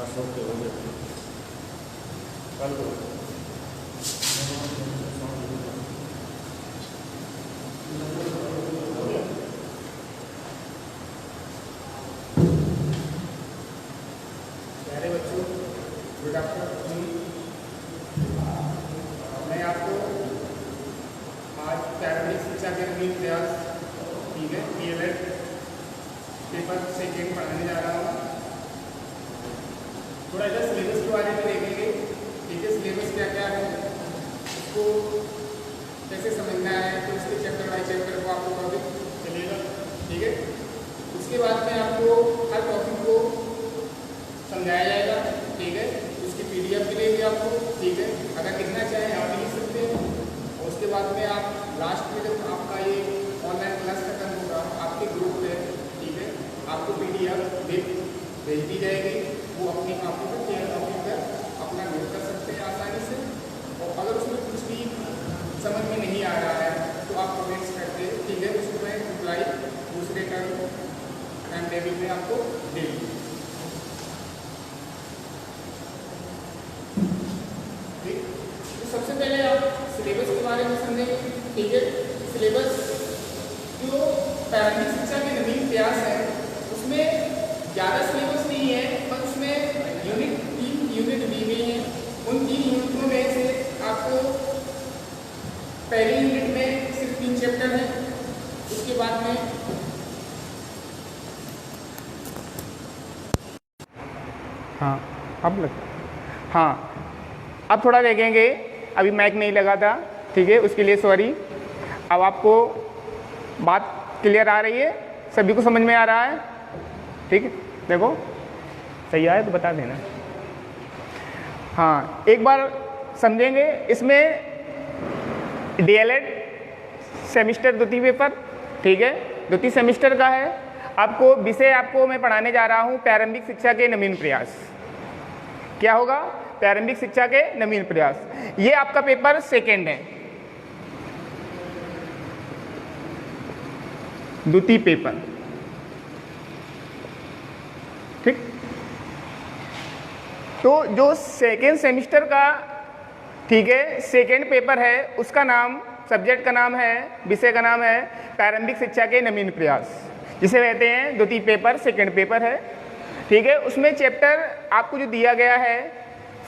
बस ओके हो गया कल को प्यारे बच्चों, गुड आफ्टरनून। मैं आपको आज प्रारंभिक शिक्षा के नवीन प्रयास ठीक है DLED पेपर सेकेंड पढ़ाने जा रहा हूँ। थोड़ा इधर सिलेबस के बारे में देखेंगे। ठीक है, सिलेबस क्या क्या है, उसको कैसे समझना है, तो उसके चैप्टर बाई चैप्टर को आपको टॉपिक चलेगा। ठीक है, उसके बाद में आपको हर टॉपिक को समझाया जाएगा। ठीक है, उसकी PDF मिलेगी आपको। ठीक है, अगर लिखना चाहें आप लिख सकते हैं। और उसके बाद में आप लास्ट में जब आपका ये ऑनलाइन क्लास खत्म होगा आपके ग्रुप पे, ठीक है, आपको PDF भेज दी जाएगी। वो अपनी कॉपी पर केयर कॉपी पर अपना नोट कर सकते हैं आसानी से। और अगर उसमें कुछ भी समझ में नहीं आ रहा है तो आप कमेंट्स करके ठीक है उसको मैं रिप्लाई दूसरे टाइम टेबल में आपको दे दूँगी। ठीक, तो सबसे पहले आप सिलेबस के बारे में समझेंगे। ठीक है, सिलेबस जो प्रारंभिक शिक्षा के नवीन प्रयास है उसमें ज़्यादा सिलेबस नहीं है, पर उसमें तीन यूनिट दी गई हैं। उन 3 यूनिटों में से आपको पहली यूनिट में सिर्फ 3 चैप्टर हैं। उसके बाद में अब थोड़ा देखेंगे, अभी माइक नहीं लगा था। ठीक है, उसके लिए सॉरी। अब आपको बात क्लियर आ रही है, सभी को समझ में आ रहा है। ठीक है, देखो सही आया तो बता देना। हाँ, एक बार समझेंगे। इसमें DLED सेमिस्टर द्वितीय पेपर, ठीक है, द्वितीय सेमिस्टर का है। आपको विषय आपको मैं पढ़ाने जा रहा हूँ प्रारंभिक शिक्षा के नवीन प्रयास। क्या होगा? प्रारंभिक शिक्षा के नवीन प्रयास। ये आपका पेपर सेकेंड है, द्वितीय पेपर। ठीक, तो जो सेकेंड सेमिस्टर का ठीक है सेकेंड पेपर है, उसका नाम, सब्जेक्ट का नाम है, विषय का नाम है प्रारंभिक शिक्षा के नवीन प्रयास, जिसे कहते हैं द्वितीय पेपर, सेकेंड पेपर है। ठीक है, उसमें चैप्टर आपको जो दिया गया है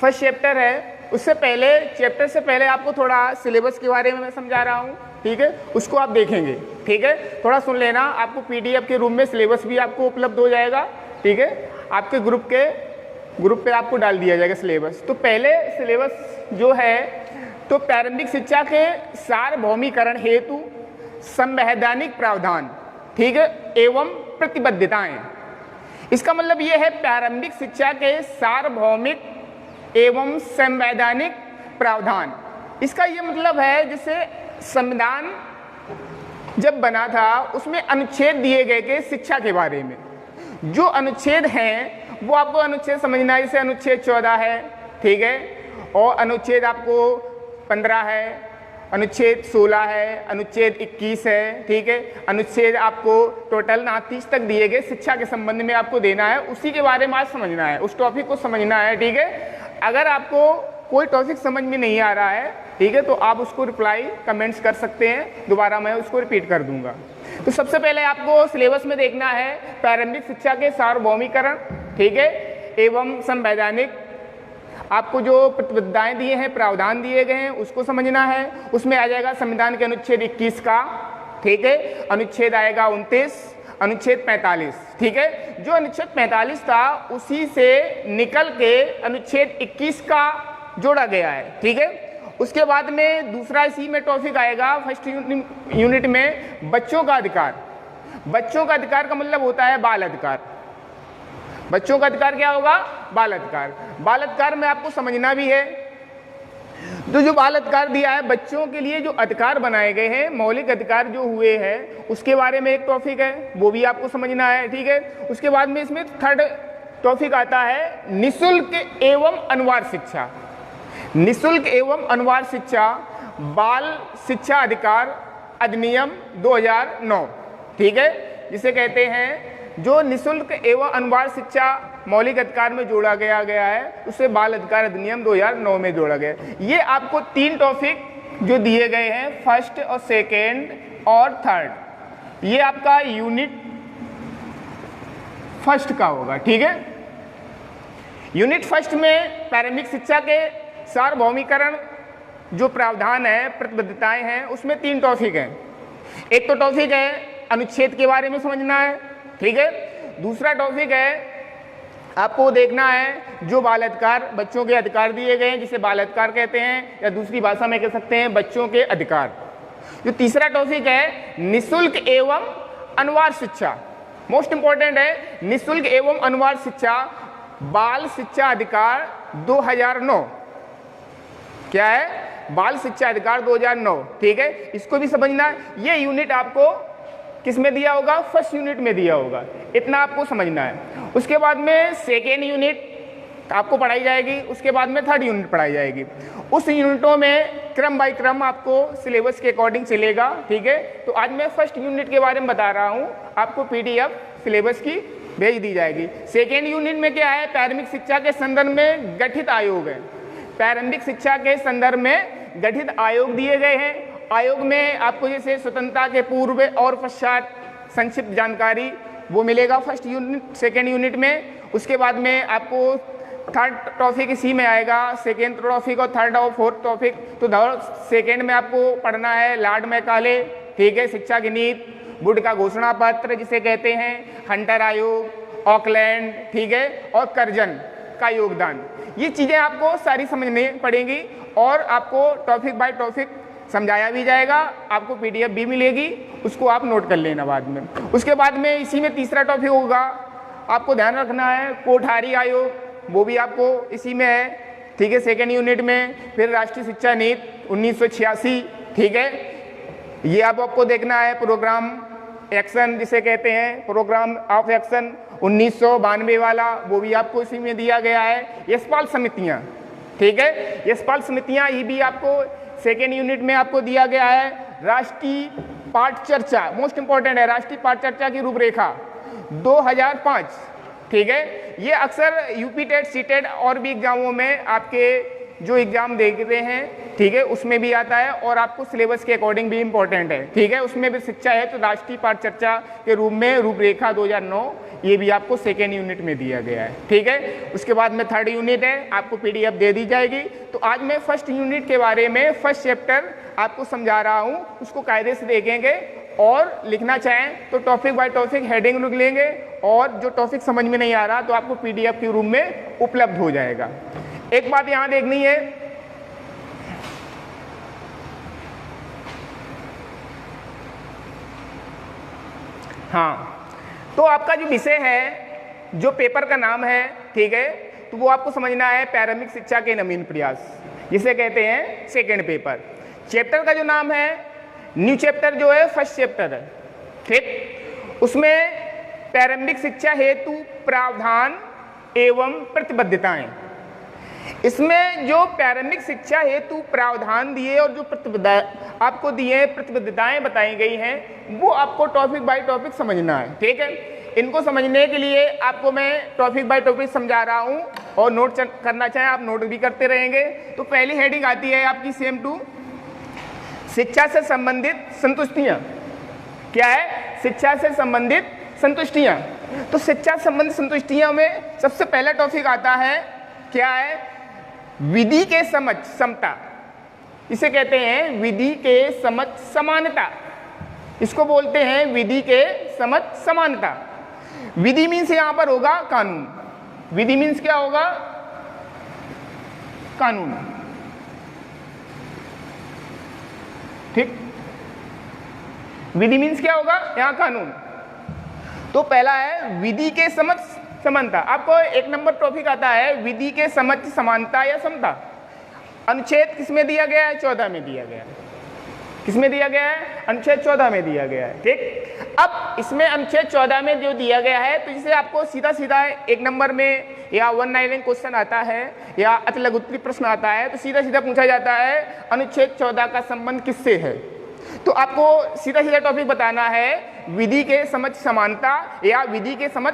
फर्स्ट चैप्टर है। उससे पहले चैप्टर से पहले आपको थोड़ा सिलेबस के बारे में मैं समझा रहा हूँ। ठीक है, उसको आप देखेंगे। ठीक है, थोड़ा सुन लेना। आपको PDF के रूम में सिलेबस भी आपको उपलब्ध हो जाएगा। ठीक है, आपके ग्रुप पे आपको डाल दिया जाएगा सिलेबस। तो पहले सिलेबस जो है, तो प्रारंभिक शिक्षा के सार्वभौमिकरण हेतु संवैधानिक प्रावधान, ठीक है, एवं प्रतिबद्धताएं। इसका मतलब ये है प्रारंभिक शिक्षा के सार्वभौमिक एवं संवैधानिक प्रावधान। इसका ये मतलब है जैसे संविधान जब बना था उसमें अनुच्छेद दिए गए के शिक्षा के बारे में। जो अनुच्छेद हैं वो आपको अनुच्छेद समझना है। जैसे अनुच्छेद 14 है, ठीक है, और अनुच्छेद आपको 15 है, अनुच्छेद 16 है, अनुच्छेद 21 है। ठीक है, अनुच्छेद आपको टोटल 29 तक दिए गए शिक्षा के संबंध में आपको देना है। उसी के बारे में आज समझना है, उस टॉपिक को समझना है। ठीक है, अगर आपको कोई टॉपिक समझ में नहीं आ रहा है, ठीक है, तो आप उसको रिप्लाई कमेंट्स कर सकते हैं, दोबारा मैं उसको रिपीट कर दूंगा। तो सबसे पहले आपको सिलेबस में देखना है प्रारंभिक शिक्षा के सार्वभौमिकरण, ठीक है, एवं संवैधानिक। आपको जो प्रतिबद्धताएं दिए हैं, प्रावधान दिए गए हैं, उसको समझना है। उसमें आ जाएगा संविधान के अनुच्छेद 21 का, ठीक है, अनुच्छेद आएगा 29, अनुच्छेद 45। ठीक है, जो अनुच्छेद 45 था उसी से निकल के अनुच्छेद 21 का जोड़ा गया है। ठीक है, उसके बाद में दूसरा इसी में टॉपिक आएगा फर्स्ट यूनिट में बच्चों का अधिकार। बच्चों का अधिकार का मतलब होता है बाल अधिकार। बच्चों का अधिकार क्या होगा? बाल अधिकार। बाल अधिकार में आपको समझना भी है, तो जो बाल अधिकार दिया है, बच्चों के लिए जो अधिकार बनाए गए हैं, मौलिक अधिकार जो हुए हैं, उसके बारे में एक टॉपिक है, वो भी आपको समझना है। ठीक है, उसके बाद में इसमें थर्ड टॉपिक आता है निःशुल्क एवं अनिवार्य शिक्षा। निःशुल्क एवं अनिवार्य शिक्षा बाल शिक्षा अधिकार अधिनियम 2009, ठीक है, जिसे कहते हैं जो निःशुल्क एवं अनिवार्य शिक्षा मौलिक अधिकार में जोड़ा गया है, उसे बाल अधिकार अधिनियम 2009 में जोड़ा गया। ये आपको 3 टॉपिक जो दिए गए हैं, फर्स्ट और सेकेंड और थर्ड, ये आपका यूनिट फर्स्ट का होगा, ठीक है। यूनिट फर्स्ट में प्रारंभिक शिक्षा के सार्वभौमिकरण जो प्रावधान है, प्रतिबद्धताएं हैं, उसमें 3 टॉपिक हैं। एक तो टॉपिक है अनुच्छेद के बारे में समझना है, ठीक है। दूसरा टॉपिक है आपको देखना है जो बाल अधिकार, बच्चों के अधिकार दिए गए हैं, जिसे बाल अधिकार कहते हैं, या दूसरी भाषा में कह सकते हैं बच्चों के अधिकार। जो तीसरा टॉपिक है निःशुल्क एवं अनिवार्य शिक्षा, मोस्ट इंपॉर्टेंट है, निःशुल्क एवं अनिवार्य शिक्षा बाल शिक्षा अधिकार 2009। क्या है? बाल शिक्षा अधिकार 2009, ठीक है। इसको भी समझना है। ये यूनिट आपको किस में दिया होगा? फर्स्ट यूनिट में दिया होगा, इतना आपको समझना है। उसके बाद में सेकेंड यूनिट आपको पढ़ाई जाएगी, उसके बाद में थर्ड यूनिट पढ़ाई जाएगी। उस यूनिटों में क्रम बाय क्रम आपको सिलेबस के अकॉर्डिंग चलेगा, ठीक है। तो आज मैं फर्स्ट यूनिट के बारे में बता रहा हूँ, आपको PDF सिलेबस की भेज दी जाएगी। सेकेंड यूनिट में क्या है? प्रारंभिक शिक्षा के संदर्भ में गठित आयोग है। प्रारंभिक शिक्षा के संदर्भ में गठित आयोग दिए गए हैं। आयोग में आपको जैसे स्वतंत्रता के पूर्व और पश्चात संक्षिप्त जानकारी वो मिलेगा फर्स्ट यूनिट, सेकेंड यूनिट में। उसके बाद में आपको थर्ड टॉपिक इसी में आएगा, सेकेंड टॉपिक और थर्ड और फोर्थ टॉपिक। तो सेकेंड में आपको पढ़ना है लॉर्ड मैकाले, ठीक है, शिक्षा की नीति, वुड का घोषणा पत्र जिसे कहते हैं, हंटर आयोग, ऑकलैंड, ठीक है, और कर्जन का योगदान। ये चीज़ें आपको सारी समझनी पड़ेंगी और आपको टॉपिक बाय टॉपिक समझाया भी जाएगा। आपको PDF भी मिलेगी, उसको आप नोट कर लेना बाद में। उसके बाद में इसी में तीसरा टॉपिक होगा, आपको ध्यान रखना है कोठारी आयोग, वो भी आपको इसी में है, ठीक है, सेकेंड यूनिट में। फिर राष्ट्रीय शिक्षा नीति 1986, ठीक है, ये आपको देखना है। प्रोग्राम एक्शन जिसे कहते हैं, प्रोग्राम ऑफ एक्शन 1992 वाला, वो भी आपको इसी में दिया गया है। यशपाल समितियाँ, ठीक है, यशपाल समितियाँ, ये भी आपको सेकेंड यूनिट में आपको दिया गया है। राष्ट्रीय पाठ चर्चा, मोस्ट इंपॉर्टेंट है, राष्ट्रीय पाठ चर्चा की रूपरेखा 2005, ठीक है। ये अक्सर यूपी टेट, सीटेट और भी एग्जामों में आपके जो एग्जाम देखते हैं, ठीक है, उसमें भी आता है और आपको सिलेबस के अकॉर्डिंग भी इंपॉर्टेंट है, ठीक है। उसमें भी शिक्षा है तो राष्ट्रीय पाठ चर्चा के रूप में रूपरेखा 2009, ये भी आपको सेकेंड यूनिट में दिया गया है, ठीक है। उसके बाद में थर्ड यूनिट है, आपको PDF दे दी जाएगी। तो आज मैं फर्स्ट यूनिट के बारे में फर्स्ट चैप्टर आपको समझा रहा हूँ, उसको कायदे से देखेंगे और लिखना चाहें तो टॉपिक बाय टॉपिक हेडिंग लिख लेंगे, और जो टॉपिक समझ में नहीं आ रहा तो आपको PDF के रूप में उपलब्ध हो जाएगा। एक बात यहाँ देखनी है, हाँ, तो आपका जो विषय है, जो पेपर का नाम है, ठीक है, तो वो आपको समझना है प्रारंभिक शिक्षा के नवीन प्रयास, जिसे कहते हैं सेकेंड पेपर। चैप्टर का जो नाम है, न्यू चैप्टर जो है फर्स्ट चैप्टर है, ठीक। उसमें प्रारंभिक शिक्षा हेतु प्रावधान एवं प्रतिबद्धताएं, इसमें जो प्रारंभिक शिक्षा हेतु प्रावधान दिए और जो आपको दिए प्रतिबद्धताएं बताई गई हैं, वो आपको टॉपिक बाय टॉपिक समझना है, ठीक है। इनको समझने के लिए आपको मैं टॉपिक बाय टॉपिक समझा रहा हूं, और नोट करना चाहें आप नोट भी करते रहेंगे। तो पहली हेडिंग आती है आपकी सेम टू, शिक्षा से संबंधित संतुष्टियां। क्या है? शिक्षा से संबंधित संतुष्टियां। तो शिक्षा से संबंधित संतुष्टियां में सबसे पहला टॉपिक आता है, क्या है? विधि के समझ समता, इसे कहते हैं विधि के समझ समानता, इसको बोलते हैं विधि के समझ समानता। विधि मीन्स यहां पर होगा कानून, विधि मीन्स क्या होगा? कानून, ठीक। विधि मीन्स क्या होगा? यहां कानून। तो पहला है विधि के समझ समानता। आपको एक नंबर टॉपिक आता है विधि के समझ समानता या समता। अनुच्छेद किसमें दिया गया है? 14 में दिया गया है। किसमें दिया गया है? अनुच्छेद 14 में दिया गया है, ठीक। अब इसमें अनुच्छेद 14 में जो दिया गया है, तो जिसे आपको सीधा सीधा एक नंबर में या 199 क्वेश्चन आता है या अति लघुत्तरी प्रश्न आता है, तो सीधा सीधा पूछा जाता है अनुच्छेद 14 का संबंध किससे है। तो आपको सीधा सीधा टॉपिक बताना है विधि के समझ समानता या विधि के समझ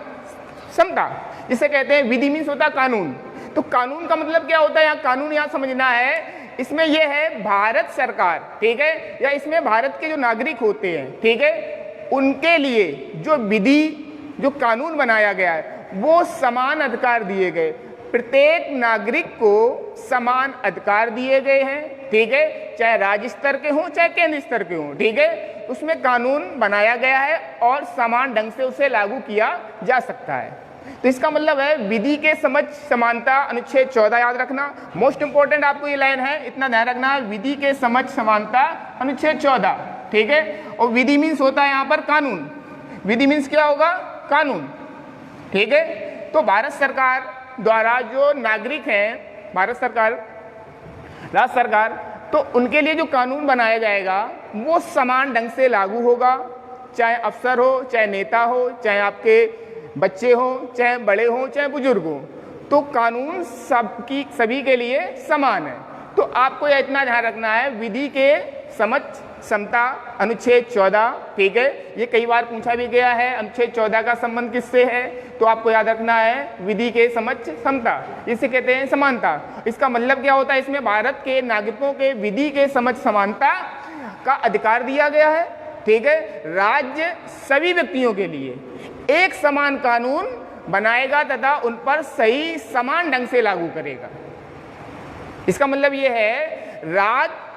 समता। जिसे कहते हैं विधि मीन्स होता है कानून। तो कानून का मतलब क्या होता है, यहाँ कानून यहाँ समझना है, इसमें यह है भारत सरकार, ठीक है, या इसमें भारत के जो नागरिक होते हैं, ठीक है, उनके लिए जो विधि जो कानून बनाया गया है वो समान अधिकार दिए गए, प्रत्येक नागरिक को समान अधिकार दिए गए हैं, ठीक है, चाहे राज्य स्तर के हों चाहे केंद्र स्तर के हों, ठीक है, उसमें कानून बनाया गया है और समान ढंग से उसे लागू किया जा सकता है। तो इसका मतलब है विधि के समझ समानता, अनुच्छेद 14 याद रखना, मोस्ट इंपॉर्टेंट आपको ये लाइन है, इतना ध्यान रखना, विधि के समझ समानता अनुच्छेद 14, ठीक है। और विधि मीन्स होता है यहाँ पर कानून, विधि मीन्स क्या होगा, कानून, ठीक है। तो भारत सरकार द्वारा जो नागरिक हैं, भारत सरकार, राज्य सरकार, तो उनके लिए जो कानून बनाया जाएगा वो समान ढंग से लागू होगा, चाहे अफसर हो, चाहे नेता हो, चाहे आपके बच्चे हों, चाहे बड़े हों, चाहे बुजुर्ग हों, तो कानून सभी के लिए समान है। तो आपको यह इतना ध्यान रखना है, विधि के समझ समता अनुच्छेद 14, ठीक है, ये कई बार पूछा भी गया है, अनुच्छेद 14 का संबंध किससे है, तो आपको याद रखना है विधि के समझ समता, इसे कहते हैं समानता। इसका मतलब क्या होता है, इसमें भारत के नागरिकों के विधि के समझ समानता का अधिकार दिया गया है, ठीक है। राज्य सभी व्यक्तियों के लिए एक समान कानून बनाएगा तथा उन पर सही समान ढंग से लागू करेगा। इसका मतलब यह है, राज्य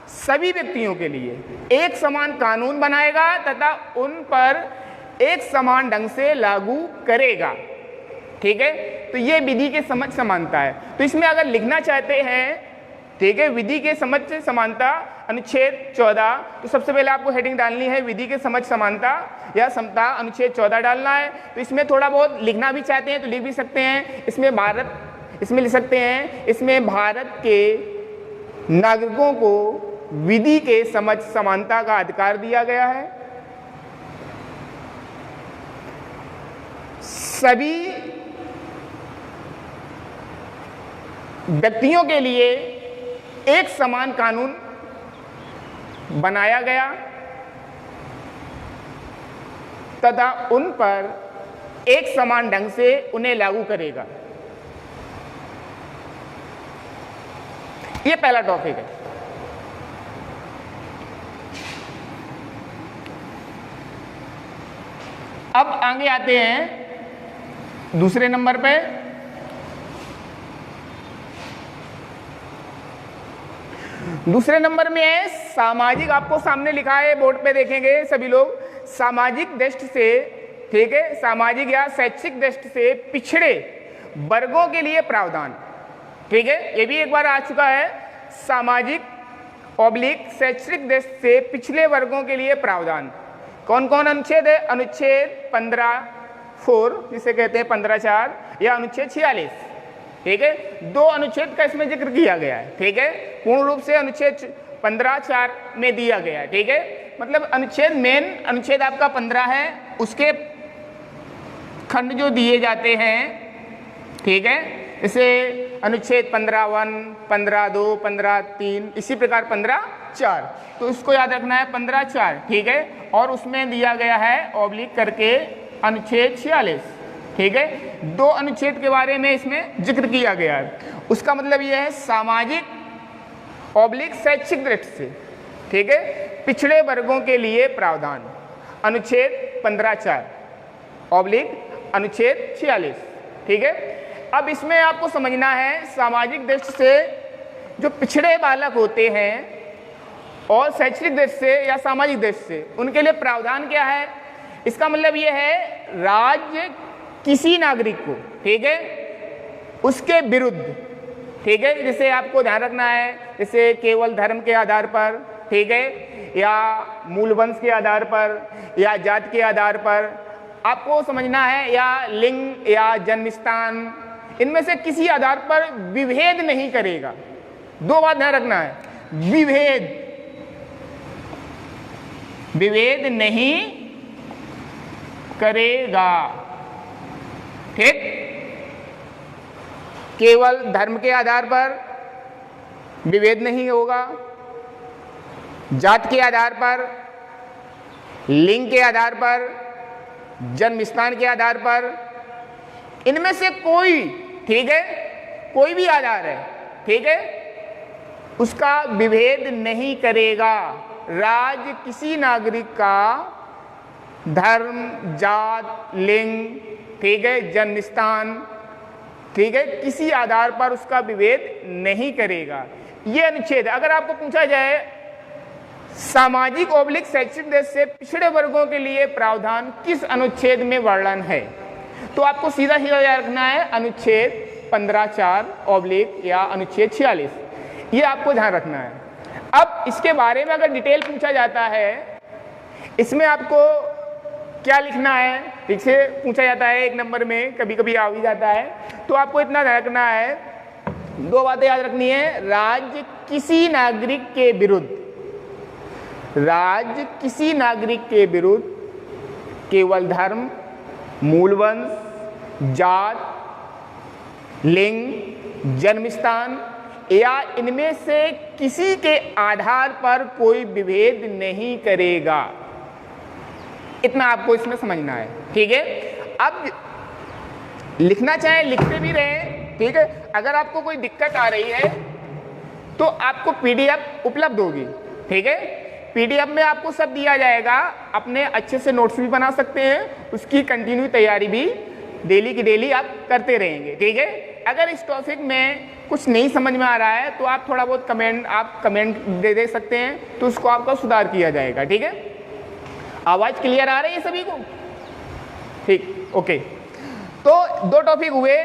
सभी व्यक्तियों के लिए एक समान कानून बनाएगा तथा उन पर एक समान ढंग से लागू करेगा, ठीक है। तो ये विधि के समझ समानता है। तो इसमें अगर लिखना चाहते हैं, ठीक है, विधि के समझ समानता अनुच्छेद 14, तो सबसे पहले आपको हेडिंग डालनी है विधि के समझ समानता या समता अनुच्छेद 14 डालना है। तो इसमें थोड़ा बहुत लिखना भी चाहते हैं तो लिख भी सकते हैं, इसमें भारत, इसमें लिख सकते हैं, इसमें भारत के नागरिकों को विधि के समझ समानता का अधिकार दिया गया है, सभी व्यक्तियों के लिए एक समान कानून बनाया गया तथा उन पर एक समान ढंग से उन्हें लागू करेगा। यह पहला टॉपिक है। अब आगे आते हैं दूसरे नंबर पे, दूसरे नंबर में है सामाजिक, आपको सामने लिखा है बोर्ड पे देखेंगे सभी लोग, सामाजिक दृष्टि से, ठीक है, सामाजिक या शैक्षिक दृष्टि से पिछड़े वर्गों के लिए प्रावधान, ठीक है, ये भी एक बार आ चुका है, सामाजिक ऑब्लिक शैक्षिक दृष्टि से पिछले वर्गों के लिए प्रावधान। कौन कौन अनुच्छेद है, अनुच्छेद 15(4) जिसे कहते हैं 15(4) या अनुच्छेद 46, ठीक है, दो अनुच्छेद का इसमें जिक्र किया गया है, ठीक है, पूर्ण रूप से अनुच्छेद 15(4) में दिया गया है, ठीक है, मतलब अनुच्छेद मेन अनुच्छेद आपका 15 है, उसके खंड जो दिए जाते हैं, ठीक है, इसे अनुच्छेद 15(1), 15(2), 15(3), इसी प्रकार 15(4), तो इसको याद रखना है 15(4), ठीक है, और उसमें दिया गया है ऑब्लिक करके अनुच्छेद 46, ठीक है, दो अनुच्छेद के बारे में इसमें जिक्र किया गया है। उसका मतलब यह है सामाजिक ऑब्लिक शैक्षिक दृष्टि से, ठीक है, पिछड़े वर्गों के लिए प्रावधान, अनुच्छेद 15(4) ऑब्लिक अनुच्छेद 46, ठीक है। अब इसमें आपको समझना है सामाजिक दृष्टि से जो पिछड़े बालक होते हैं और शैक्षणिक दृष्टि से या सामाजिक दृष्टि से उनके लिए प्रावधान क्या है। इसका मतलब यह है राज्य किसी नागरिक को, ठीक है, उसके विरुद्ध, ठीक है, जैसे आपको ध्यान रखना है, जैसे केवल धर्म के आधार पर, ठीक है, या मूल वंश के आधार पर या जाति के आधार पर आपको समझना है, या लिंग या जन्म स्थान, इनमें से किसी आधार पर विभेद नहीं करेगा। दो बात ध्यान रखना है, विभेद नहीं करेगा, ठीक, केवल धर्म के आधार पर विभेद नहीं होगा, जाति के आधार पर, लिंग के आधार पर, जन्म स्थान के आधार पर इनमें से कोई, ठीक है, कोई भी आधार है, ठीक है, उसका विभेद नहीं करेगा। राज्य किसी नागरिक का धर्म, जात, लिंग, ठीक है, जन्म स्थान, ठीक है, किसी आधार पर उसका विभेद नहीं करेगा। ये अनुच्छेद, अगर आपको पूछा जाए सामाजिक ओब्लिक शैक्षिक दृष्टि से पिछड़े वर्गों के लिए प्रावधान किस अनुच्छेद में वर्णन है, तो आपको सीधा सीधा याद रखना है अनुच्छेद 15(4) या अनुच्छेद 46, ये आपको ध्यान रखना है। अब इसके बारे में अगर डिटेल पूछा जाता है, इसमें आपको क्या लिखना है, ठीक से पूछा जाता है 1 नंबर में, कभी कभी आ भी जाता है, तो आपको इतना ध्यान रखना है, 2 बातें याद रखनी है। राज्य किसी नागरिक के विरुद्ध, राज्य किसी नागरिक के विरुद्ध केवल धर्म, मूल वंश, जात, लिंग, जन्म स्थान या इनमें से किसी के आधार पर कोई विभेद नहीं करेगा। इतना आपको इसमें समझना है, ठीक है। अब लिखना चाहे लिखते भी रहे, ठीक है। अगर आपको कोई दिक्कत आ रही है तो आपको पीडीएफ उपलब्ध होगी, ठीक है। पीडीएफ में आपको सब दिया जाएगा, अपने अच्छे से नोट्स भी बना सकते हैं, उसकी कंटिन्यू तैयारी भी डेली की डेली आप करते रहेंगे, ठीक है। अगर इस टॉपिक में कुछ नहीं समझ में आ रहा है तो आप थोड़ा बहुत कमेंट दे सकते हैं, तो उसको आपका सुधार किया जाएगा, ठीक है। आवाज क्लियर आ रही है सभी को? ठीक, ओके। तो 2 टॉपिक हुए,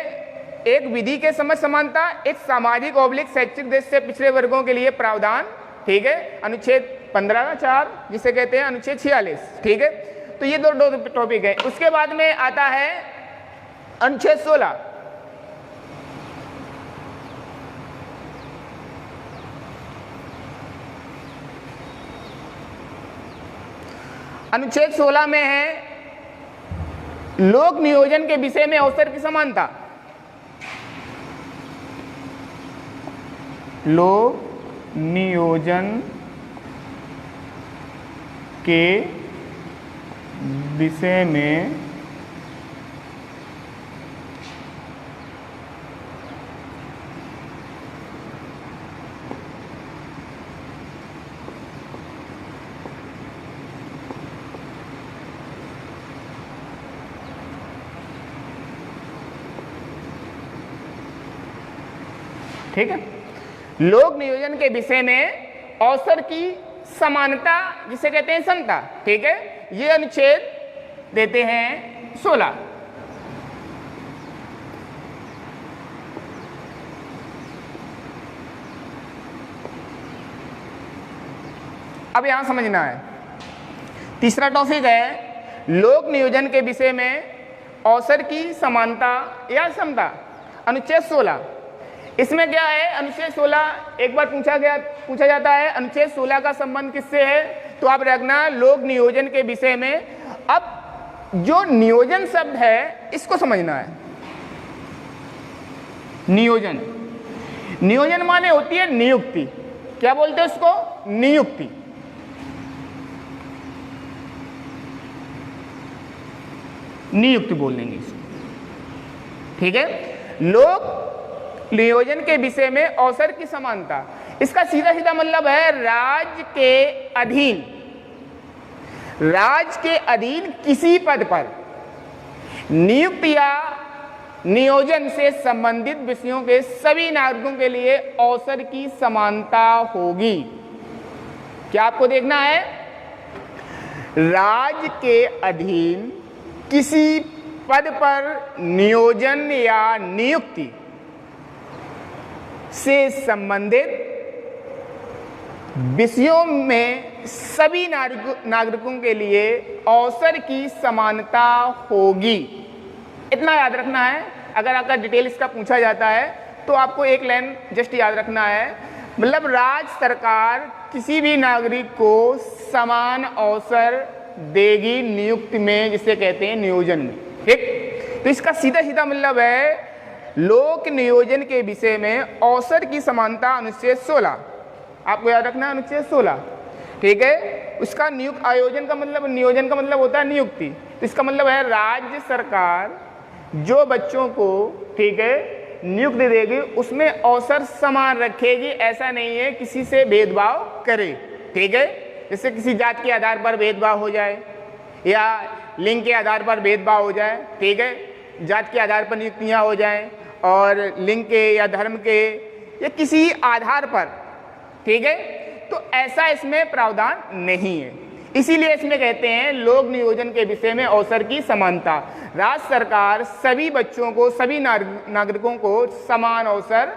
एक विधि के समझ समानता, एक सामाजिक ओब्लिक शैक्षिक दृष्टि से पिछड़े वर्गों के लिए प्रावधान, ठीक है, अनुच्छेद 15(4) जिसे कहते हैं अनुच्छेद 46, ठीक है। तो ये 2 टॉपिक है। उसके बाद में आता है अनुच्छेद 16। अनुच्छेद 16 में है लोक नियोजन के विषय में अवसर की समानता। लोक नियोजन के विषय में ठीक है, लोक नियोजन के विषय में अवसर की समानता जिसे कहते हैं समता, ठीक है, ये अनुच्छेद देते हैं 16। अब यहां समझना है, तीसरा टॉपिक है लोक नियोजन के विषय में अवसर की समानता या समता, अनुच्छेद 16। इसमें क्या है, अनुच्छेद 16 एक बार पूछा जाता है अनुच्छेद 16 का संबंध किससे है, तो आप रखना लोक नियोजन के विषय में। अब जो नियोजन शब्द है इसको समझना है। नियोजन, नियोजन माने होती है नियुक्ति। क्या बोलते हैं उसको? नियुक्ति। नियुक्ति बोल देंगे इसको, ठीक है। लोक नियोजन के विषय में अवसर की समानता, इसका सीधा सीधा मतलब है राज्य के अधीन किसी पद पर नियुक्ति या नियोजन से संबंधित विषयों के सभी नागरिकों के लिए अवसर की समानता होगी। क्या आपको देखना है? राज्य के अधीन किसी पद पर नियोजन या नियुक्ति से संबंधित विषयों में सभी नागरिकों के लिए अवसर की समानता होगी। इतना याद रखना है। अगर आपका डिटेल इसका पूछा जाता है तो आपको एक लाइन जस्ट याद रखना है, मतलब राज्य सरकार किसी भी नागरिक को समान अवसर देगी नियुक्ति में, जिसे कहते हैं नियोजन में, ठीक। तो इसका सीधा सीधा मतलब है लोक नियोजन के विषय में अवसर की समानता, अनुच्छेद 16 आपको याद रखना है, अनुच्छेद 16, ठीक है। उसका नियुक्त आयोजन का मतलब, नियोजन का मतलब होता है नियुक्ति, तो इसका मतलब है राज्य सरकार जो बच्चों को, ठीक है, नियुक्ति देगी उसमें अवसर समान रखेगी, ऐसा नहीं है किसी से भेदभाव करे, ठीक है। जैसे किसी जात के आधार पर भेदभाव हो जाए या लिंग के आधार पर भेदभाव हो जाए, ठीक है, जात के आधार पर नियुक्तियां हो जाएं और लिंग के या धर्म के या किसी आधार पर, ठीक है, तो ऐसा इसमें प्रावधान नहीं है। इसीलिए इसमें कहते हैं लोक नियोजन के विषय में अवसर की समानता। राज्य सरकार सभी बच्चों को, सभी नागरिकों को समान अवसर,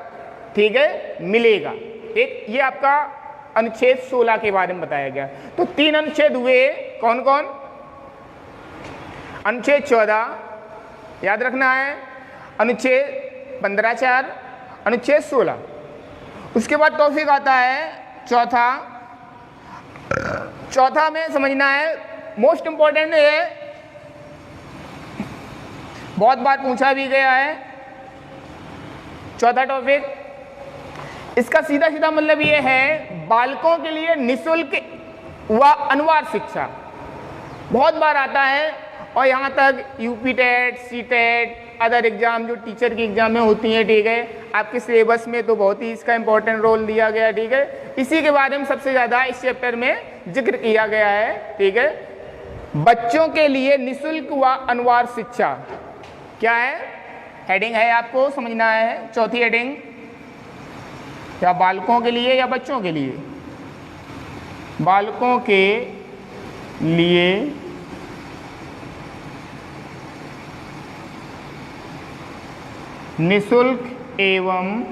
ठीक है, मिलेगा। एक ये आपका अनुच्छेद 16 के बारे में बताया गया। तो 3 अनुच्छेद हुए, कौन कौन? अनुच्छेद 14 याद रखना है, अनुच्छेद 15(4), अनुच्छेद 16। उसके बाद टॉपिक आता है चौथा में समझना है, मोस्ट इंपॉर्टेंट है, बहुत बार पूछा भी गया है। चौथा टॉपिक, इसका सीधा सीधा मतलब ये है बालकों के लिए निःशुल्क व अनिवार्य शिक्षा। बहुत बार आता है और यहाँ तक UP TET, C TET, other exam जो टीचर की एग्जाम में होती हैं, ठीक है, आपके सिलेबस में तो बहुत ही इसका इंपॉर्टेंट रोल दिया गया, ठीक है। इसी के बारे में सबसे ज़्यादा इस चैप्टर में जिक्र किया गया है, ठीक है। बच्चों के लिए निःशुल्क व अनिवार्य शिक्षा क्या है? हेडिंग है, आपको समझना है। चौथी हेडिंग, या बालकों के लिए या बच्चों के लिए? बालकों के लिए निःशुल्क एवं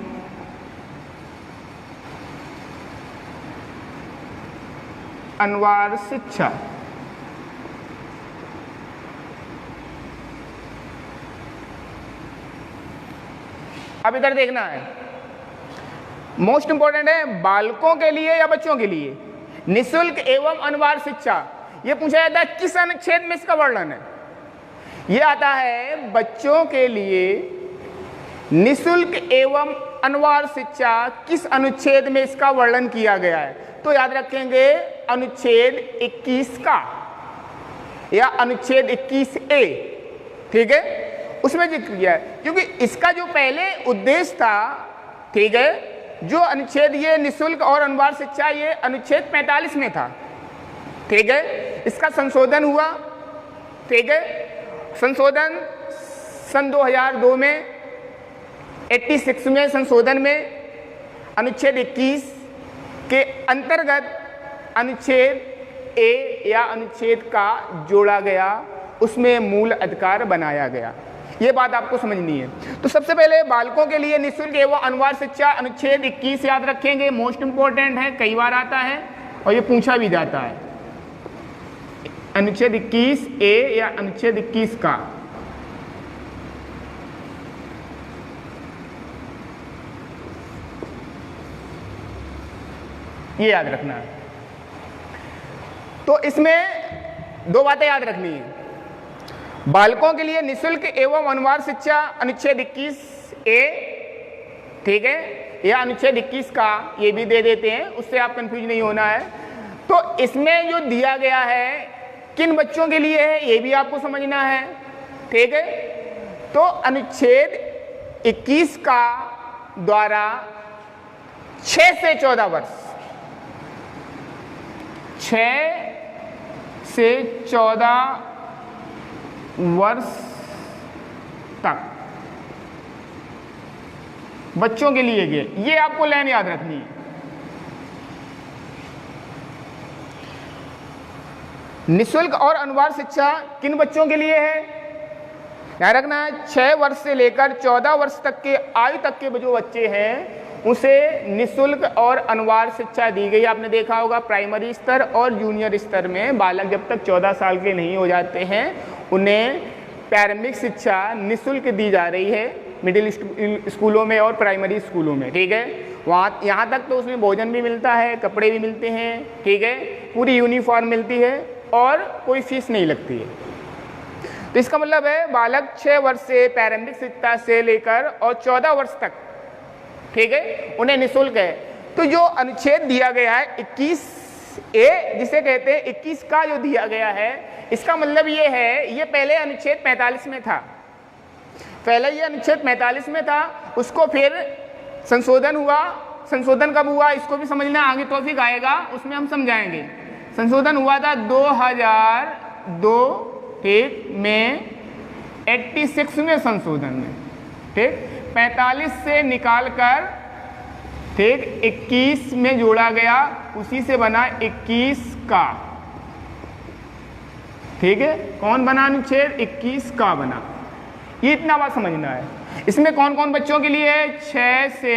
अनिवार्य शिक्षा। अब इधर देखना है, मोस्ट इंपॉर्टेंट है, बालकों के लिए या बच्चों के लिए निःशुल्क एवं अनिवार्य शिक्षा। यह पूछा जाता है किस अनुच्छेद में इसका वर्णन है। यह आता है बच्चों के लिए निःशुल्क एवं अनिवार्य शिक्षा किस अनुच्छेद में इसका वर्णन किया गया है। तो याद रखेंगे अनुच्छेद 21 का या अनुच्छेद 21A, ठीक है, उसमें जिक्र किया है। क्योंकि इसका जो पहले उद्देश्य था, ठीक है, जो अनुच्छेद ये निःशुल्क और अनिवार्य शिक्षा, ये अनुच्छेद 45 में था, ठीक है। इसका संशोधन हुआ, ठीक है, संशोधन सन 2002 में 86 में संशोधन में अनुच्छेद 21 के अंतर्गत अनुच्छेद ए या अनुच्छेद का जोड़ा गया, उसमें मूल अधिकार बनाया गया। ये बात आपको समझनी है। तो सबसे पहले बालकों के लिए निःशुल्क एवं अनिवार्य शिक्षा अनुच्छेद 21 याद रखेंगे, मोस्ट इंपॉर्टेंट है, कई बार आता है और ये पूछा भी जाता है। अनुच्छेद 21A या अनुच्छेद 21 का ये याद रखना है। तो इसमें दो बातें याद रखनी है, बालकों के लिए निःशुल्क एवं अनिवार्य शिक्षा अनुच्छेद 21A, ठीक है, या अनुच्छेद 21 का, ये भी दे देते हैं, उससे आप कंफ्यूज नहीं होना है। तो इसमें जो दिया गया है किन बच्चों के लिए है, ये भी आपको समझना है, ठीक है। तो अनुच्छेद 21 का द्वारा 6 से 14 वर्ष, 6 से 14 वर्ष तक बच्चों के लिए ये आपको लाइन याद रखनी है। निःशुल्क और अनिवार्य शिक्षा किन बच्चों के लिए है, ध्यान रखना है। 6 वर्ष से लेकर 14 वर्ष तक के आयु तक के जो बच्चे हैं उसे निःशुल्क और अनिवार्य शिक्षा दी गई। आपने देखा होगा प्राइमरी स्तर और जूनियर स्तर में बालक जब तक 14 साल के नहीं हो जाते हैं उन्हें प्रारंभिक शिक्षा निःशुल्क दी जा रही है, मिडिल स्कूलों में और प्राइमरी स्कूलों में, ठीक है। वहाँ यहाँ तक तो उसमें भोजन भी मिलता है, कपड़े भी मिलते हैं, ठीक है, पूरी यूनिफॉर्म मिलती है और कोई फीस नहीं लगती है। तो इसका मतलब है बालक 6 वर्ष से प्रारंभिक शिक्षा से लेकर और 14 वर्ष तक, ठीक है, उन्हें निःशुल्क है। तो जो अनुच्छेद दिया गया है 21A जिसे कहते हैं 21 का जो दिया गया है, इसका मतलब ये है, ये पहले अनुच्छेद 45 में था, पहले ये अनुच्छेद 45 में था, उसको फिर संशोधन हुआ। संशोधन कब हुआ इसको भी समझना, आगे टॉपिक आएगा उसमें हम समझाएंगे। संशोधन हुआ था 2002 ठीक में, 86वें संशोधन में ठीक, 45 से निकालकर ठीक 21 में जोड़ा गया, उसी से बना 21 का। ठीक है, कौन बना अनुच्छेद 21 का बना। ये इतना बात समझना है। इसमें कौन कौन बच्चों के लिए है, 6 से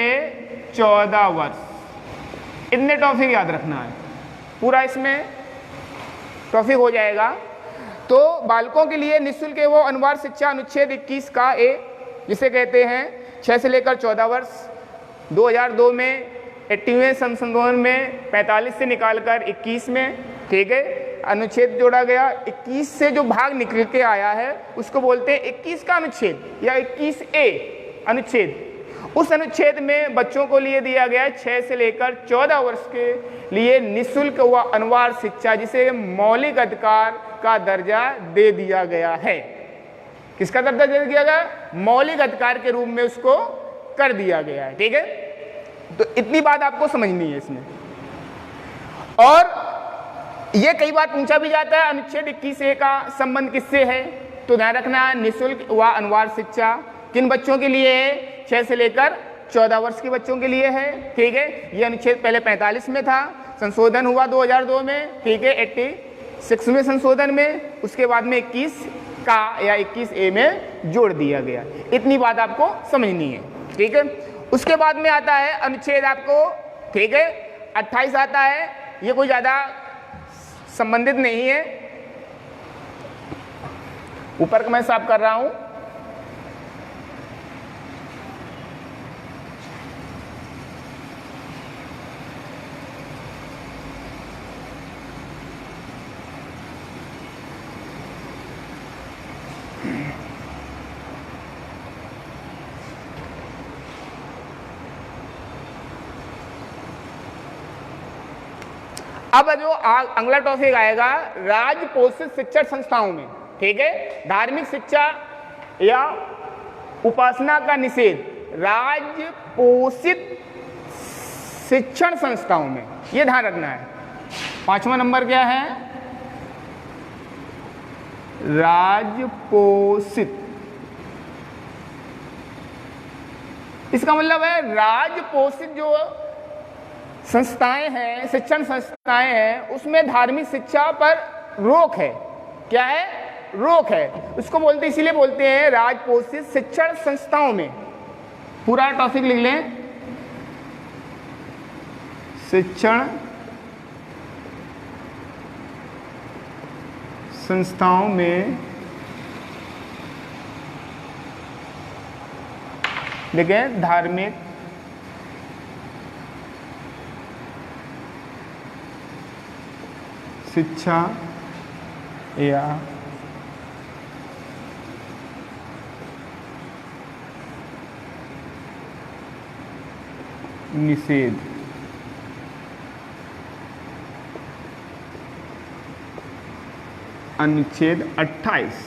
14 वर्ष। इतने टॉपिक याद रखना है, पूरा इसमें टॉपिक हो जाएगा। तो बालकों के लिए निःशुल्क वो अनिवार्य शिक्षा अनुच्छेद 21 का ए, जिसे कहते हैं 6 से लेकर 14 वर्ष। 2002 में 80वें संशोधन में 45 से निकालकर 21 में ठीक है अनुच्छेद जोड़ा गया। 21 से जो भाग निकल के आया है उसको बोलते हैं 21 का अनुच्छेद या 21A अनुच्छेद। उस अनुच्छेद में बच्चों को लिए दिया गया है 6 से लेकर 14 वर्ष के लिए निःशुल्क व अनिवार्य शिक्षा, जिसे मौलिक अधिकार का दर्जा दे दिया गया है। किसका दर्जा दे दिया गया, मौलिक अधिकार के रूप में उसको कर दिया गया है। ठीक है, तो इतनी बात आपको समझनी है इसमें। और ये कई बार पूछा भी जाता है अनुच्छेद 21A का संबंध किससे है, तो ध्यान रखना है निःशुल्क व अनिवार्य शिक्षा किन बच्चों के लिए है, 6 से लेकर 14 वर्ष के बच्चों के लिए है। ठीक है, ये अनुच्छेद पहले 45 में था, संशोधन हुआ 2002 में ठीक है 86वें संशोधन में, उसके बाद में 21 का या 21A में जोड़ दिया गया। इतनी बात आपको समझनी है। ठीक है, उसके बाद में आता है अनुच्छेद आपको ठीक है 28 आता है। ये कोई ज़्यादा संबंधित नहीं है, ऊपर का मैं साफ कर रहा हूं। अब जो अगला टॉपिक आएगा राज्य पोषित शिक्षण संस्थाओं में ठीक है, धार्मिक शिक्षा या उपासना का निषेध राज्य पोषित शिक्षण संस्थाओं में, ये ध्यान रखना है। 5वां नंबर क्या है, राज्य पोषित। इसका मतलब है राज्य पोषित जो संस्थाएं हैं, शिक्षण संस्थाएं हैं, उसमें धार्मिक शिक्षा पर रोक है। क्या है, रोक है। उसको बोलते इसीलिए बोलते हैं राज्य पोषित शिक्षण संस्थाओं में। पूरा टॉपिक लिख लें, शिक्षण संस्थाओं में देखें धार्मिक शिक्षा या निषेध। अनुच्छेद 28।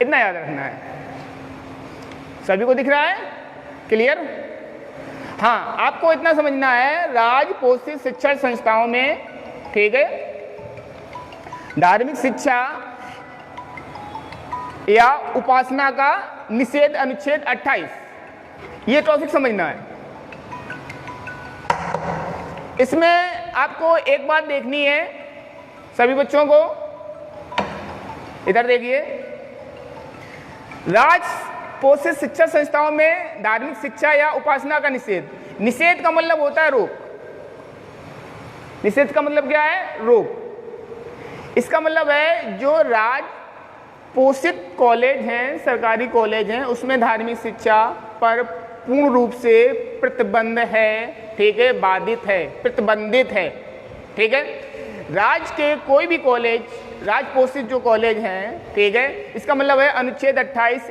इतना याद रखना है। सभी को दिख रहा है, क्लियर? हाँ, आपको इतना समझना है राज्य पोषित शिक्षण संस्थाओं में ठीक है धार्मिक शिक्षा या उपासना का निषेध अनुच्छेद 28, ये टॉपिक समझना है। इसमें आपको एक बात देखनी है सभी बच्चों को, इधर देखिए, राज्य पोषित शिक्षा संस्थाओं में धार्मिक शिक्षा या उपासना का निषेध। निषेध का मतलब होता है रोक। निषेध का मतलब क्या है, रोक। इसका मतलब है जो राज्य पोषित कॉलेज हैं, सरकारी कॉलेज हैं, उसमें धार्मिक शिक्षा पर पूर्ण रूप से प्रतिबंध है। ठीक है, बाधित है, प्रतिबंधित है। ठीक है, राज्य के कोई भी कॉलेज, राज्य पोषित जो कॉलेज हैं ठीक है, इसका मतलब है अनुच्छेद 28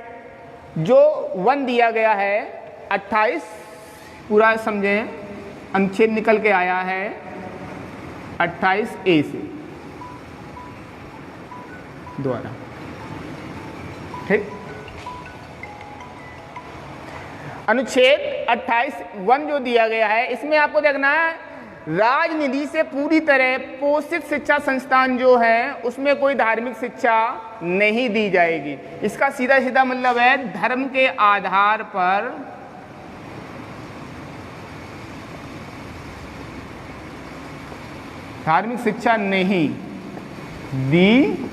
जो 1 दिया गया है, 28 पूरा समझें, अनुच्छेद निकल के आया है 28A से। द्वारा। ठीक। अनुच्छेद 28(1) जो दिया गया है, इसमें आपको देखना है राजनिधि से पूरी तरह पोषित शिक्षा संस्थान जो है उसमें कोई धार्मिक शिक्षा नहीं दी जाएगी। इसका सीधा सीधा मतलब है धर्म के आधार पर धार्मिक शिक्षा नहीं दी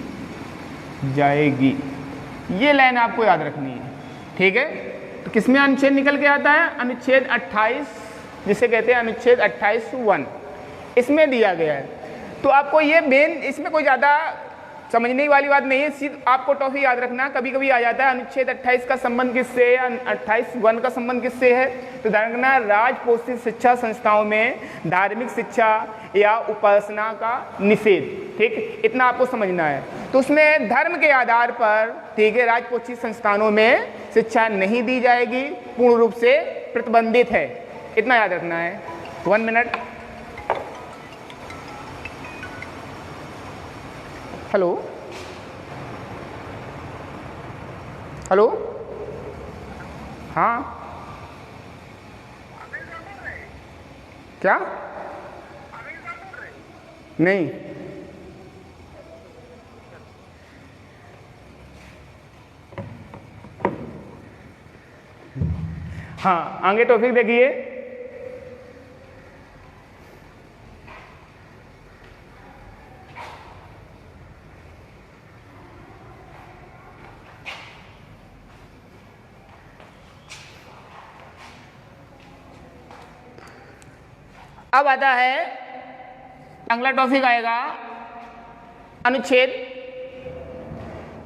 जाएगी। ये लाइन आपको याद रखनी है। ठीक है। तो किसमें अनुच्छेद निकल के आता है? अनुच्छेद 28, जिसे कहते हैं अनुच्छेद 28(1), इसमें दिया गया है। तो आपको ये मेन, इसमें कोई ज़्यादा समझने वाली बात नहीं है, सिर्फ आपको टॉपिक याद रखना। कभी कभी आ जाता है अनुच्छेद 28 का संबंध किससे है, 28(1) का संबंध किससे है, तो ध्यान रखना राज पोषित शिक्षा संस्थाओं में धार्मिक शिक्षा या उपासना का निषेध। ठीक, इतना आपको समझना है। तो उसमें धर्म के आधार पर, ठीक है, राज पोषित संस्थानों में शिक्षा नहीं दी जाएगी, पूर्ण रूप से प्रतिबंधित है, इतना याद रखना है। 1 मिनट। हेलो हेलो, हाँ क्या? नहीं, हाँ आगे टॉपिक देखिए। अब आता है अगला टॉपिक आएगा अनुच्छेद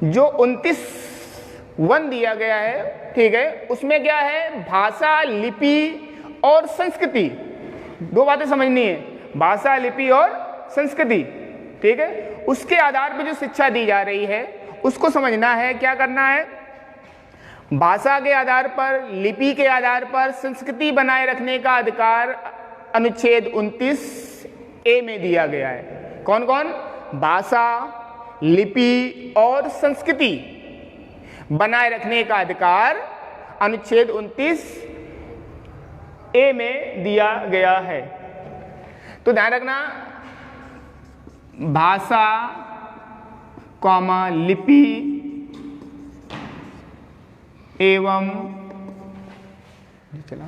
जो 29(1) दिया गया है। ठीक है, उसमें क्या है, भाषा, लिपि और संस्कृति। दो बातें समझनी है, भाषा, लिपि और संस्कृति। ठीक है, उसके आधार पर जो शिक्षा दी जा रही है उसको समझना है। क्या करना है, भाषा के आधार पर, लिपि के आधार पर संस्कृति बनाए रखने का अधिकार अनुच्छेद 29(a) में दिया गया है। कौन कौन? भाषा, लिपि और संस्कृति बनाए रखने का अधिकार अनुच्छेद 29(a) में दिया गया है। तो ध्यान रखना, भाषा, कॉमा, लिपि एवं चला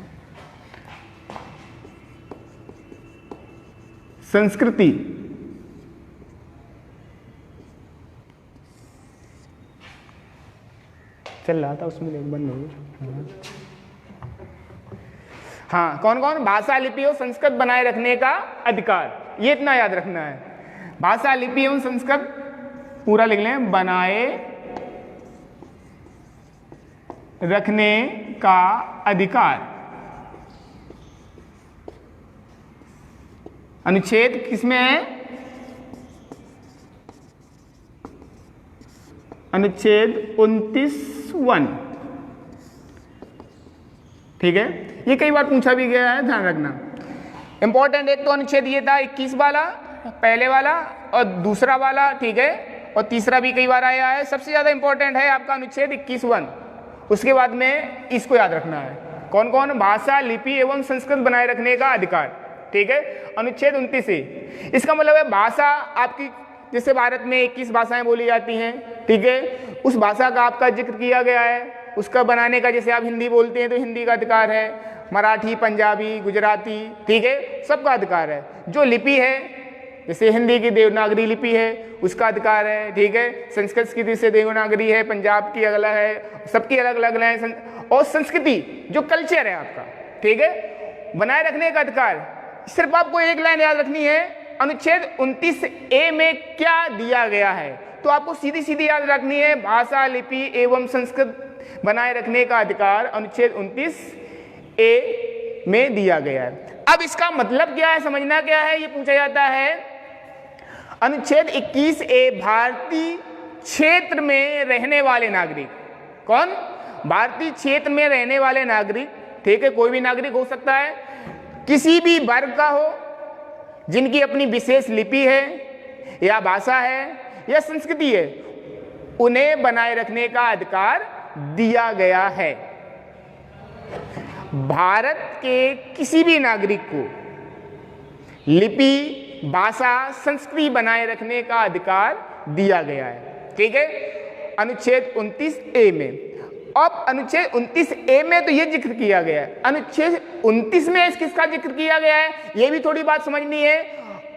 संस्कृति चल रहा था, उसमें एक बंद हो गया। हाँ, कौन कौन? भाषा, लिपि और संस्कृत बनाए रखने का अधिकार, ये इतना याद रखना है। भाषा, लिपि एवं संस्कृत पूरा लिख लें, बनाए रखने का अधिकार अनुच्छेद किसमें है? अनुच्छेद 29(1). ठीक है, ये कई बार पूछा भी गया है, ध्यान रखना इंपॉर्टेंट। एक तो अनुच्छेद ये था 21 वाला, पहले वाला, और दूसरा वाला, ठीक है, और तीसरा भी कई बार आया है। सबसे ज्यादा इंपॉर्टेंट है आपका अनुच्छेद 21(1). उसके बाद में इसको याद रखना है, कौन कौन? भाषा, लिपि एवं संस्कृत बनाए रखने का अधिकार। ठीक है, अनुच्छेद 29(a). इसका मतलब है भाषा आपकी, जैसे भारत में 21 भाषाएं बोली जाती हैं, ठीक है, उस भाषा का आपका जिक्र किया गया है। उसका बनाने का, जैसे आप हिंदी बोलते हैं तो हिंदी का अधिकार है, मराठी, पंजाबी, गुजराती, ठीक है, सबका अधिकार है। जो लिपि है, जैसे हिंदी की देवनागरी लिपि है, उसका अधिकार है। ठीक है, संस्कृत की जैसे देवनागरी है, पंजाब की अलग है, सबकी अलग अलग है। और संस्कृति जो कल्चर है आपका, ठीक है, बनाए रखने का अधिकार। सिर्फ आपको एक लाइन याद रखनी है, अनुच्छेद 29(a) में क्या दिया गया है, तो आपको सीधी सीधी याद रखनी है, भाषा, लिपि एवं संस्कृत बनाए रखने का अधिकार अनुच्छेद 29(a) में दिया गया है। अब इसका मतलब क्या है, समझना क्या है, ये पूछा जाता है। अनुच्छेद 21(a) भारतीय क्षेत्र में रहने वाले नागरिक। कौन? भारतीय क्षेत्र में रहने वाले नागरिक। ठीक है, कोई भी नागरिक हो सकता है, किसी भी वर्ग का हो, जिनकी अपनी विशेष लिपि है या भाषा है या संस्कृति है, उन्हें बनाए रखने का अधिकार दिया गया है। भारत के किसी भी नागरिक को लिपि, भाषा, संस्कृति बनाए रखने का अधिकार दिया गया है। ठीक है, अनुच्छेद 29A में। अब अनुच्छेद 29A में तो ये जिक्र किया गया है, अनुच्छेद 29 में किसका जिक्र किया गया है, ये भी थोड़ी बात समझनी है।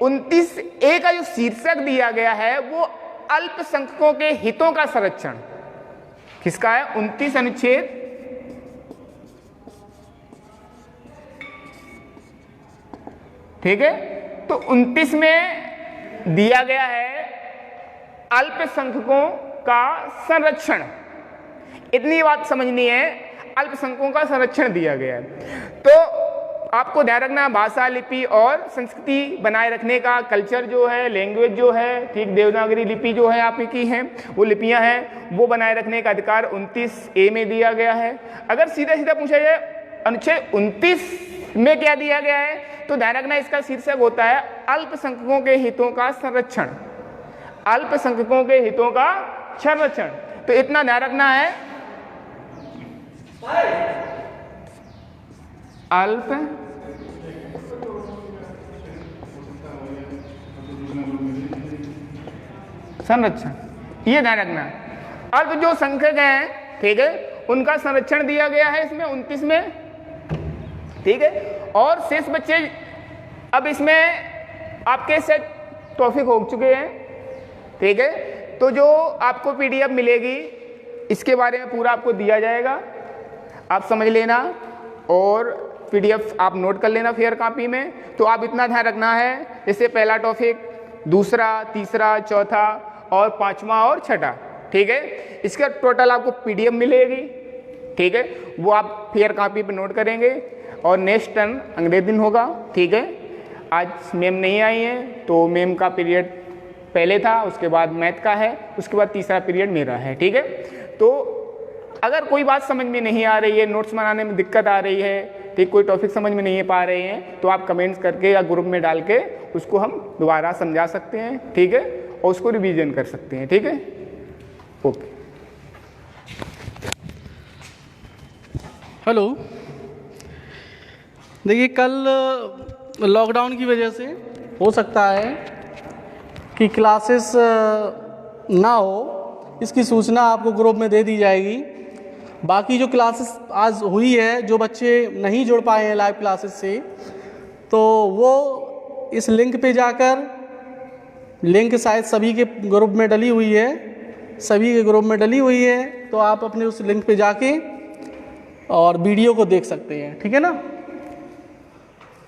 29A का जो शीर्षक दिया गया है वो अल्पसंख्यकों के हितों का संरक्षण किसका है, 29 अनुच्छेद ठीक है। तो 29 में दिया गया है अल्पसंख्यकों का संरक्षण, इतनी बात समझनी है, अल्पसंख्यकों का संरक्षण दिया गया है। तो आपको ध्यान रखना, भाषा, लिपि और संस्कृति बनाए रखने का, कल्चर जो है, लैंग्वेज जो है, ठीक, देवनागरी लिपि जो है आपकी हैं, वो लिपियां हैं, वो बनाए रखने का अधिकार 29A में दिया गया है। अगर सीधा सीधा पूछा जाए अनुच्छेद 29 में क्या दिया गया है, तो ध्यान रखना इसका शीर्षक होता है अल्पसंख्यकों के हितों का संरक्षण, अल्पसंख्यकों के हितों का संरक्षण। तो इतना ध्यान रखना है, अल्प संरक्षण, ये ध्यान रखना। अल्प जो संख्यक हैं, ठीक है, उनका संरक्षण दिया गया है इसमें 29 में, ठीक है। और शेष बच्चे, अब इसमें आपके सेट टॉपिक हो चुके हैं, ठीक है। तो जो आपको PDF मिलेगी इसके बारे में पूरा आपको दिया जाएगा, आप समझ लेना और PDF आप नोट कर लेना फेयर कॉपी में। तो आप इतना ध्यान रखना है, जैसे पहला टॉपिक, दूसरा, तीसरा, चौथा और पांचवा और छठा, ठीक है, इसका टोटल आपको PDF मिलेगी, ठीक है, वो आप फेयर कॉपी पे नोट करेंगे। और नेक्स्ट टर्न अगले दिन होगा, ठीक है। आज मैम नहीं आई हैं तो मैम का पीरियड पहले था, उसके बाद मैथ का है, उसके बाद तीसरा पीरियड मेरा है, ठीक है। तो अगर कोई बात समझ में नहीं आ रही है, नोट्स बनाने में दिक्कत आ रही है, ठीक, कोई टॉपिक समझ में नहीं पा रहे हैं, तो आप कमेंट्स करके या ग्रुप में डाल के उसको हम दोबारा समझा सकते हैं, ठीक है, और उसको रिवीजन कर सकते हैं, ठीक है। Okay, hello. देखिए, कल लॉकडाउन की वजह से हो सकता है कि क्लासेस ना हो, इसकी सूचना आपको ग्रुप में दे दी जाएगी। बाकी जो क्लासेस आज हुई है, जो बच्चे नहीं जुड़ पाए हैं लाइव क्लासेस से, तो वो इस लिंक पे जाकर, लिंक शायद सभी के ग्रुप में डली हुई है, सभी के ग्रुप में डली हुई है, तो आप अपने उस लिंक पे जाके और वीडियो को देख सकते हैं, ठीक है ना।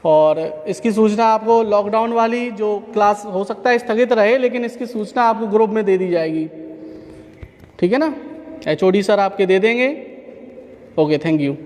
और इसकी सूचना आपको लॉकडाउन वाली जो क्लास हो सकता है स्थगित रहे, लेकिन इसकी सूचना आपको ग्रुप में दे दी जाएगी, ठीक है ना। HOD सर आपके दे देंगे। Okay, thank you.